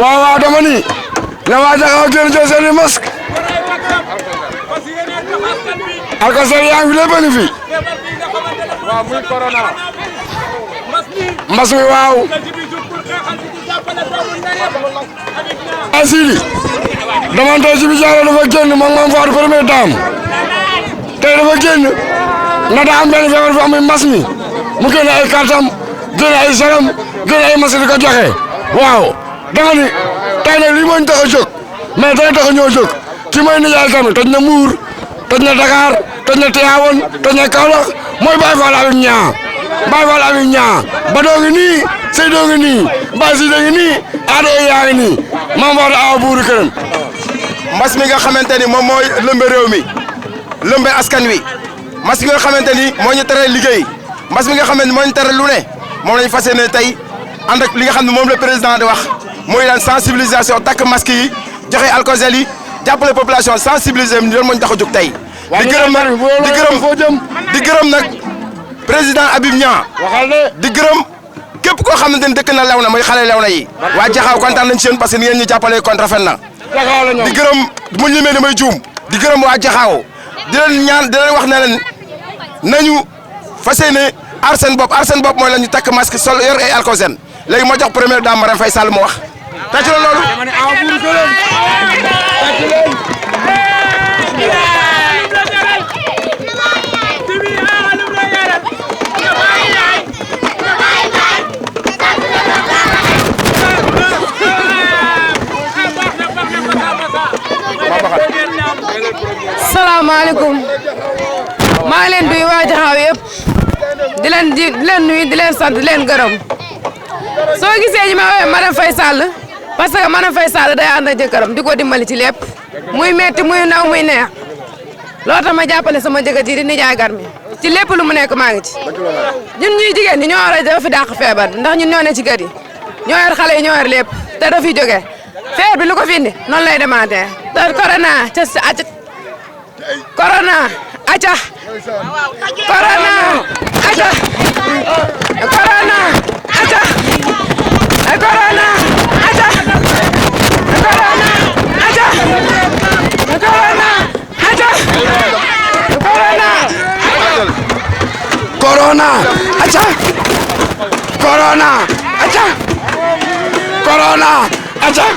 waaw dama ni na waa Jaxaaw génn jël seen i masque alkasar yaa ngi fi lépp a ngi fi waaw muy corona. mbas mi waaw asili damante ci bi jaaro dafa génn moom moom faatu première dame tey dafa génn na daa am benn feebar fi am mbas mi mu génne ay kartam génne ay salam génne ay masque di ko joxe waaw danga ni tey nag lii moo ñu tax a jóg mais dana tax a ñoo jóg ci mooy nijaay tamit toj na Mbuur toj na Dakar toj na Tivaouane toj na Kaolack mooy Baye Fall Habib Niang Baye Fall Habib Niang Badoo ngi nii Seydou ngi nii Baye Sida ngi nii Ado yaa ngi nii Mame Fatou Awa buuru këram. mbas mi nga xamante ni moom mooy lëmbe réew mi lëmbe askan wi mbas mi nga xamante ni moo ñu tere liggéey mbas mi nga xamante ni moo ñu tere lu ne moom lañu fas yéene tey ànd ak li nga xam ne moom la président di wax muy daan sensibilisation takk masque yi joxe alcogel yi jàppale population sensibiliser loolu moo ñu tax a jóg tey. di gërëm nag président Habib Niang di gërëm képp koo xamante ni dëkk na Léona mooy xale Léona yi waa Jaxaaw kontaan nañ ci yéen parce que ni ngeen ñu jàppalee kon rafet na di gërëm mu limee ni may juum di gërëm waa Jaxaaw di leen ñaan di leen wax ne leen nañu fas yéene aar seen bopp mooy la ñu takk masque sol yor ay alcogel léegi moo jox première dame Marème Faye Sall mu wax tàcc la loolu salaamaaleykum maa ngi leen di waa Jaxaaw yëpp di leen nuyu di leen sant di leen gërëm soo gisee ñu ma woowee Marème Faye Sall parce que Marème Faye Sall day ànd ak jëkkëram di ko dimbali ci lépp muy metti muy naw muy neex loolu tax ma jàppale sama jëkkër ji di nijaay Garmi ci lépp lu mu nekk maa ngi ci ñun ñuy jigéen ñi ñoo war a dafa dàq feebar ndax ñun ñoo ne ci kër yi ñoo yor xale yi ñoo yor lépp te dafiy jógee feebar bi lu ko fi indi noonu lay demandé te corona ca corona aca corona aca corona aca corona aca corona aca corona aca corona aca corona aca corona aca